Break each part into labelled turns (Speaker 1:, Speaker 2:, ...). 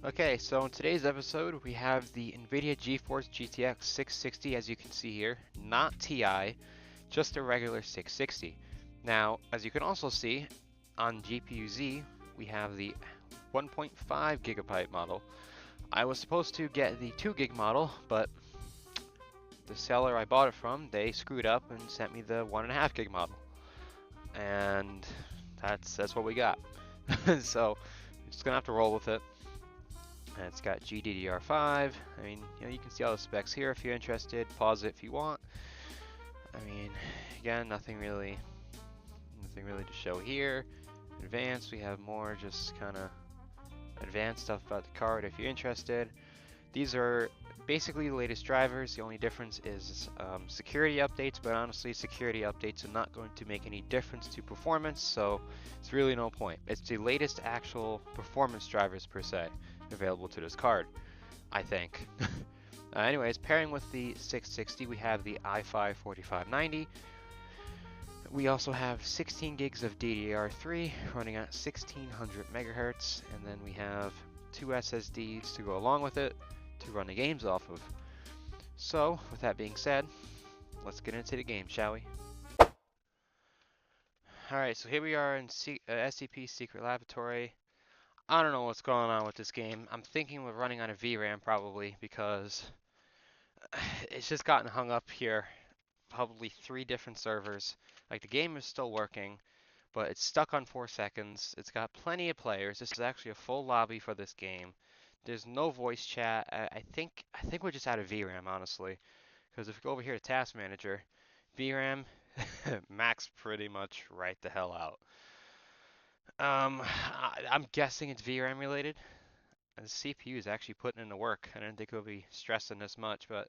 Speaker 1: Okay, so in today's episode we have the NVIDIA GeForce GTX 660, as you can see here, not Ti, just a regular 660. Now, as you can also see, on GPU-Z we have the 1.5 gigabyte model. I was supposed to get the 2 gig model, but the seller I bought it from, they screwed up and sent me the 1.5 gig model. And that's what we got. So, just gonna have to roll with it. And it's got GDDR5. I mean, you can see all the specs here if you're interested. Pause it if you want. I mean, again, nothing really to show here. Advanced, we have more just kind of advanced stuff about the card if you're interested. These are basically the latest drivers. The only difference is security updates, but honestly, security updates are not going to make any difference to performance, so it's really no point. It's the latest actual performance drivers per se available to this card, I think. Anyways, pairing with the 660, we have the i5 4590. We also have 16 gigs of DDR3 running at 1600 megahertz, and then we have 2 SSDs to go along with it to run the games off of. So, with that being said, let's get into the game, shall we? Alright, so here we are in SCP Secret Laboratory. I don't know what's going on with this game. I'm thinking we're running on a VRAM probably, because it's just gotten hung up here. Probably 3 different servers. Like, the game is still working, but it's stuck on 4 seconds. It's got plenty of players. This is actually a full lobby for this game. There's no voice chat. I think we're just out of VRAM, honestly. Because if we go over here to Task Manager, VRAM max pretty much right the hell out. I'm guessing it's VRAM related. The CPU is actually putting in the work. I didn't think it would be stressing this much, but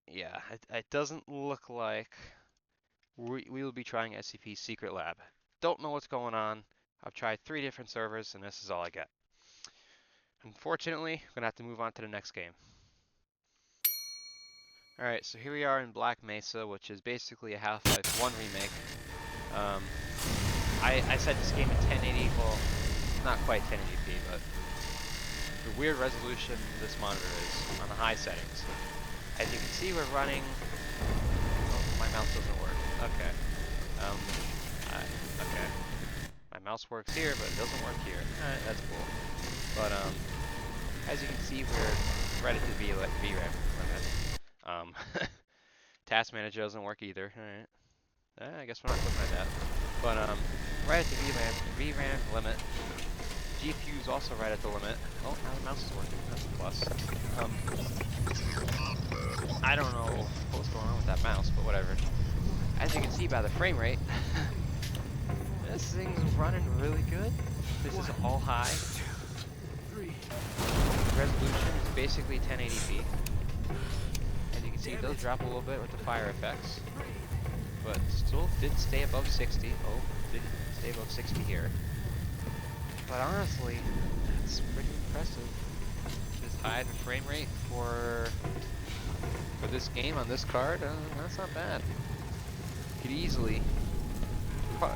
Speaker 1: yeah, it doesn't look like we will be trying SCP Secret Lab. Don't know what's going on. I've tried 3 different servers, and this is all I get. Unfortunately, I'm gonna have to move on to the next game. Alright, so here we are in Black Mesa, which is basically a Half-Life 1 remake. I set this game at 1080, well, not quite 1080p, but the weird resolution this monitor is on the high settings. As you can see, we're running... Oh, my mouse doesn't work. Okay. Okay. My mouse works here, but it doesn't work here. Alright, that's cool. But, as you can see, we're right at the VRAM limit. Task Manager doesn't work either. Alright. I guess we're not looking at that. But, right at the VRAM limit. GPU is also right at the limit. Oh, now the mouse is working. That's a plus. I don't know what's going on with that mouse, but whatever. As you can see by the frame rate, this thing's running really good. This is all high. Resolution is basically 1080p. As you can see, it does drop a little bit with the fire effects, but still did stay above 60. Oh, didn't stay above 60 here. But honestly, that's pretty impressive. This high the frame rate for this game on this card, that's not bad. You could easily, you could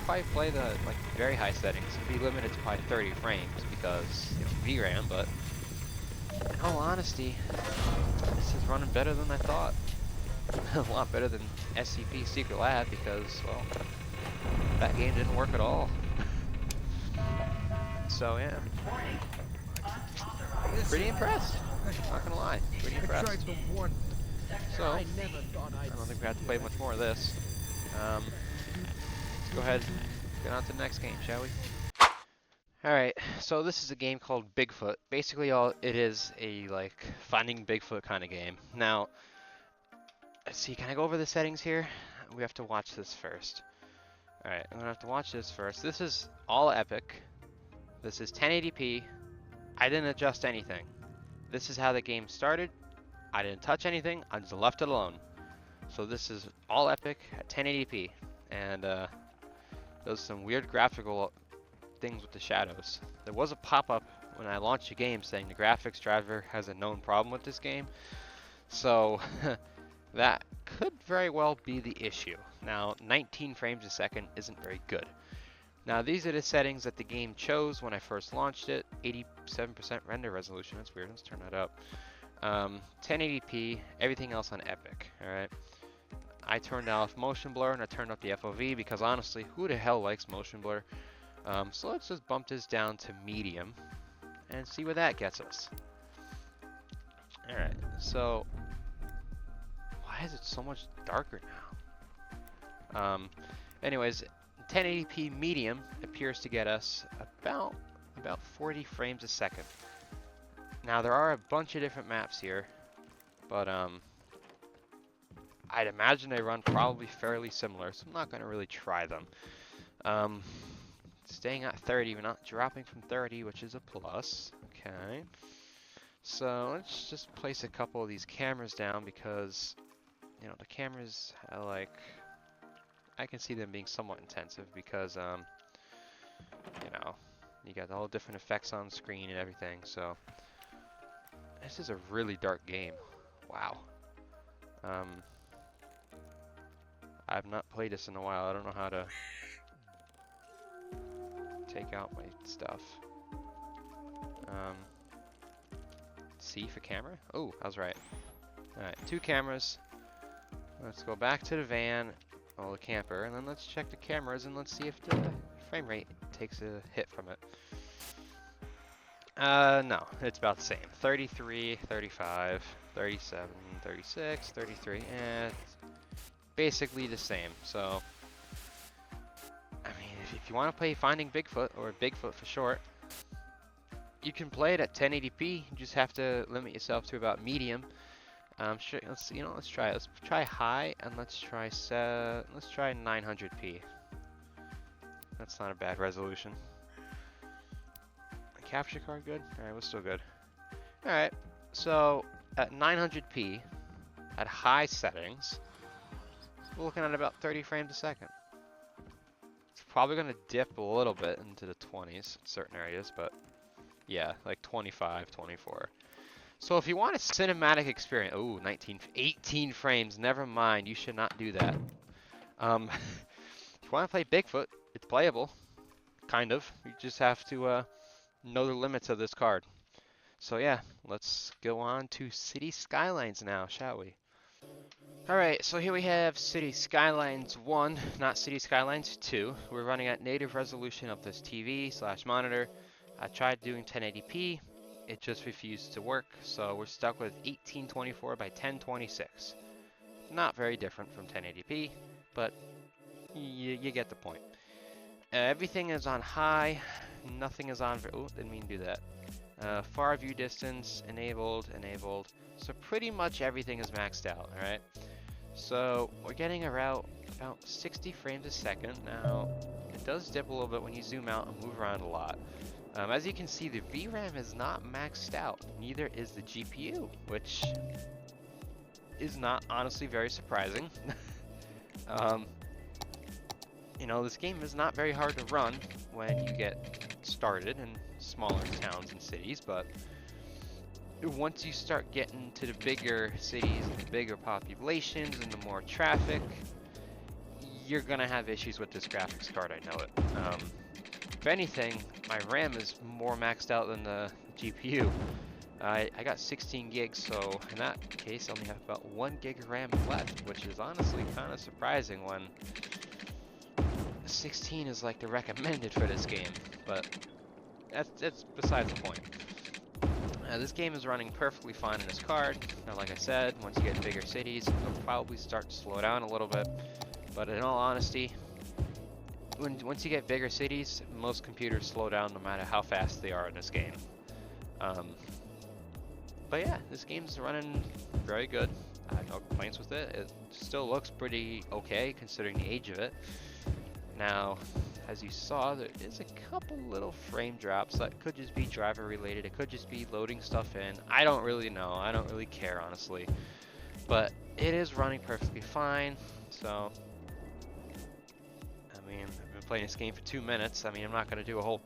Speaker 1: probably play the very high settings and be limited to probably 30 frames because VRAM. But in all honesty, this is running better than I thought. A lot better than SCP Secret Lab because, well, that game didn't work at all. So yeah, pretty impressed. Not gonna lie, pretty impressed. So I don't think we have to play much more of this. Let's go ahead and get on to the next game, shall we? Alright, so this is a game called Bigfoot. Basically all it is a finding Bigfoot kind of game. Now, let's see, can I go over the settings here? We have to watch this first. Alright, I'm gonna have to watch this first. This is all epic. This is 1080p. I didn't adjust anything. This is how the game started. I didn't touch anything. I just left it alone. So this is all epic at 1080p. And there's some weird graphical things with the shadows. There was a pop-up when I launched the game saying the graphics driver has a known problem with this game. So that could very well be the issue. Now, 19 frames a second isn't very good. Now these are the settings that the game chose when I first launched it. 87% render resolution, that's weird, let's turn that up. 1080p, everything else on epic, alright? I turned off motion blur and I turned up the FOV because honestly, who the hell likes motion blur? So let's just bump this down to medium and see where that gets us. Alright, so why is it so much darker now? Anyways, 1080p medium appears to get us about 40 frames a second. Now there are a bunch of different maps here, but I'd imagine they run probably fairly similar, so I'm not going to really try them. Staying at 30, we're not dropping from 30, which is a plus. Okay. So let's just place a couple of these cameras down because, you know, the cameras are like, I can see them being somewhat intensive because, you know, you got all different effects on screen and everything. So this is a really dark game. Wow. I've not played this in a while. I don't know how to take out my stuff. C for camera? Oh, I was right. Alright, 2 cameras. Let's go back to the van, the camper, and then let's check the cameras and let's see if the frame rate takes a hit from it. No, it's about the same. 33, 35, 37, 36, 33, and it's basically the same. So, I mean, if you want to play Finding Bigfoot, or Bigfoot for short, you can play it at 1080p. You just have to limit yourself to about medium. Sure, let's try it. Let's try high, and let's try 900p. That's not a bad resolution. Capture card good? Alright, we're still good. Alright, so at 900p, at high settings, we're looking at about 30 frames a second. It's probably going to dip a little bit into the 20s in certain areas, but yeah, like 25, 24. So if you want a cinematic experience, 18 frames, never mind, you should not do that. If you want to play Bigfoot, it's playable, kind of. You just have to know the limits of this card. So yeah, let's go on to City Skylines now, shall we? Alright, so here we have City Skylines 1, not City Skylines 2. We're running at native resolution of this TV/monitor. I tried doing 1080p, it just refused to work, so we're stuck with 1824 by 1026. Not very different from 1080p, but you get the point. Everything is on high, nothing is on, didn't mean to do that. Far view distance, enabled. So pretty much everything is maxed out, alright? So we're getting around about 60 frames a second. Now, it does dip a little bit when you zoom out and move around a lot. As you can see, the VRAM is not maxed out, neither is the GPU, which is not honestly very surprising. You know, this game is not very hard to run when you get started in smaller towns and cities, but once you start getting to the bigger cities and the bigger populations and the more traffic, you're gonna have issues with this graphics card, I know it. If anything, my RAM is more maxed out than the GPU. I got 16 gigs, so in that case, I only have about 1 gig of RAM left, which is honestly kind of surprising when 16 is like the recommended for this game, but that's besides the point. This game is running perfectly fine in this card. Now, like I said, once you get bigger cities, it'll probably start to slow down a little bit, but in all honesty, once you get bigger cities, most computers slow down no matter how fast they are in this game. But yeah, this game's running very good. I have no complaints with it. It still looks pretty okay considering the age of it. Now, as you saw, there is a couple little frame drops that could just be driver related. It could just be loading stuff in. I don't really know. I don't really care, honestly. But it is running perfectly fine. So, I mean, I've been playing this game for 2 minutes. I mean, I'm not going to do a whole,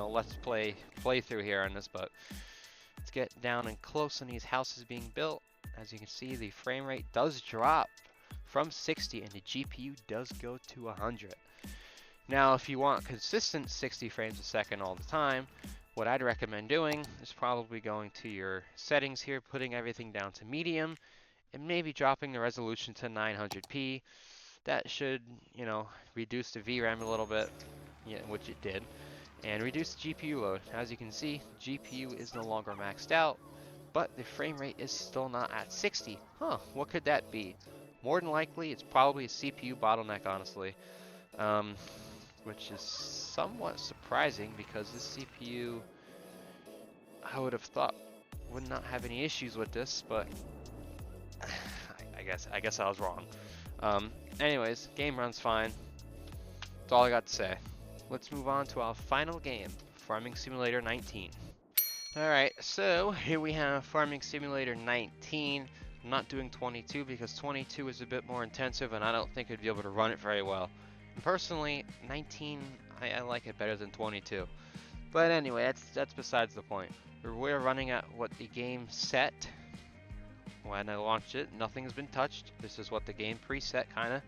Speaker 1: let's play playthrough here on this, but let's get down and close on these houses being built. As you can see, the frame rate does drop from 60 and the GPU does go to 100. Now, if you want consistent 60 frames a second all the time, what I'd recommend doing is probably going to your settings here, putting everything down to medium, and maybe dropping the resolution to 900p. That should, reduce the VRAM a little bit, yeah, which it did, and reduce the GPU load. As you can see, GPU is no longer maxed out, but the frame rate is still not at 60. Huh, what could that be? More than likely, it's probably a CPU bottleneck, honestly, um, which is somewhat surprising because this CPU, I would have thought, would not have any issues with this, but I guess I was wrong. Anyways, game runs fine. That's all I got to say. Let's move on to our final game, Farming Simulator 19. Alright, so here we have Farming Simulator 19. I'm not doing 22 because 22 is a bit more intensive and I don't think I'd be able to run it very well. And personally, 19, I like it better than 22. But anyway, that's besides the point. We're running at what the game set when I launched it. Nothing has been touched. This is what the game preset, kind of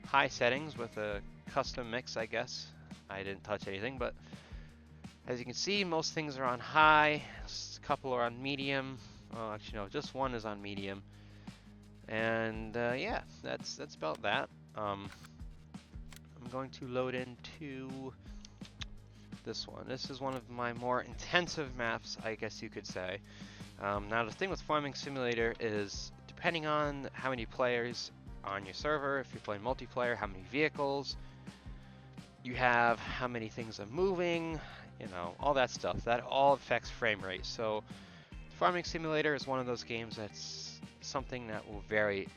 Speaker 1: high settings with a custom mix, I guess. I didn't touch anything, but as you can see, most things are on high, a couple are on medium. Well, actually, no, just one is on medium. And yeah, that's about that. I'm going to load into this one. This is one of my more intensive maps, I guess you could say. Now, the thing with Farming Simulator is, depending on how many players on your server, if you're playing multiplayer, how many vehicles you have, how many things are moving, all that stuff. That all affects frame rate. So Farming Simulator is one of those games that's something that will vary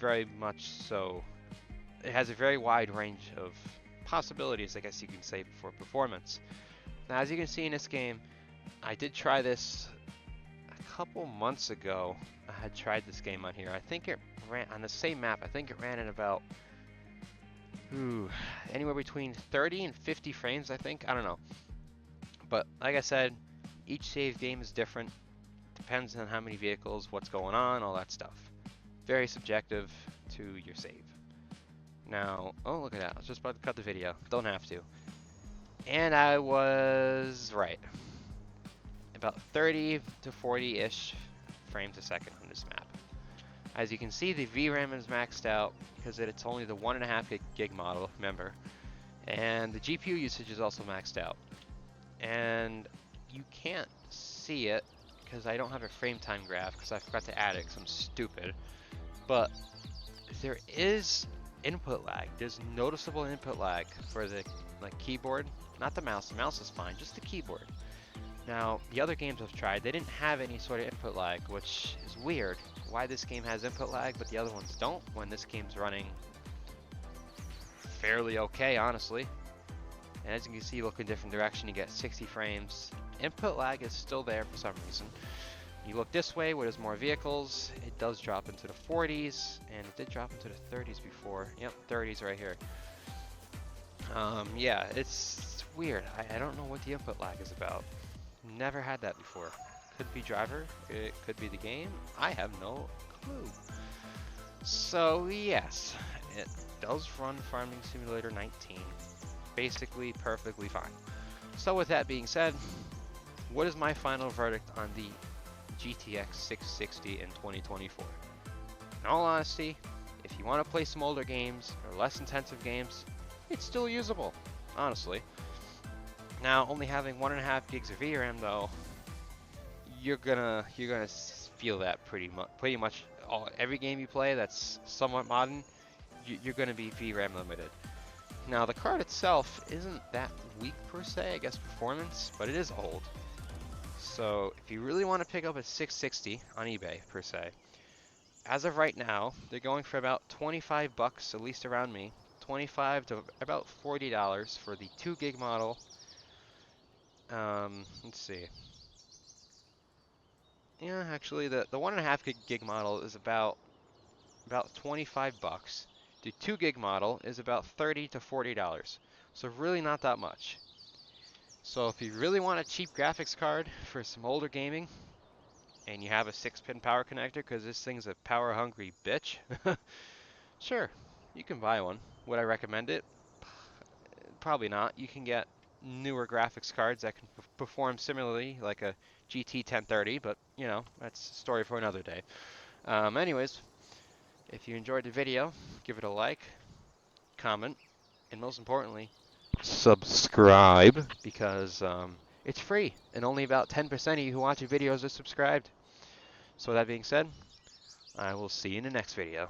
Speaker 1: very much so. It has a very wide range of possibilities, I guess you can say, for performance. Now, as you can see in this game, I did try this a couple months ago. I had tried this game on here. I think it ran on the same map. I think it ran in about anywhere between 30 and 50 frames, I think. I don't know. But like I said, each save game is different. Depends on how many vehicles, what's going on, all that stuff. Very subjective to your save. Now, oh, look at that. I was just about to cut the video. Don't have to. And I was right. About 30 to 40-ish frames a second on this map. As you can see, the VRAM is maxed out because it's only the 1.5 gig model, remember. And the GPU usage is also maxed out. And you can't see it because I don't have a frame time graph because I forgot to add it because I'm stupid. But there is input lag. There's noticeable input lag for the keyboard, not the mouse. The mouse is fine, just the keyboard. Now, the other games I've tried, they didn't have any sort of input lag, which is weird. Why this game has input lag, but the other ones don't, when this game's running fairly okay, honestly. And as you can see, look in different direction, you get 60 frames. Input lag is still there for some reason. You look this way where there's more vehicles, it does drop into the 40s, and it did drop into the 30s before. Yep, 30s right here. Yeah, it's weird. I don't know what the input lag is about. Never had that before. Could be driver, it could be the game. I have no clue. So yes, it does run Farming Simulator 19. Basically perfectly fine. So with that being said, what is my final verdict on the GTX 660 in 2024? In all honesty, if you want to play some older games or less intensive games, it's still usable, honestly. Now, only having 1.5 gigs of VRAM though, you're gonna feel that pretty much every game you play that's somewhat modern, you're gonna be VRAM limited. Now, the card itself isn't that weak per se, I guess performance, but it is old. So if you really want to pick up a 660 on eBay per se, as of right now, they're going for about 25 bucks, at least around me. 25 to about $40 for the 2 gig model. Let's see. Yeah, actually, the 1.5 gig model is about 25 bucks. The 2 gig model is about $30 to $40. So really not that much. So if you really want a cheap graphics card for some older gaming, and you have a 6-pin power connector because this thing's a power-hungry bitch, sure, you can buy one. Would I recommend it? probably not. You can get newer graphics cards that can perform similarly, like a GT 1030, but you know, that's a story for another day. Anyways, if you enjoyed the video, give it a like, comment, and most importantly, subscribe, because it's free, and only about 10% of you who watch your videos are subscribed. So with that being said, I will see you in the next video.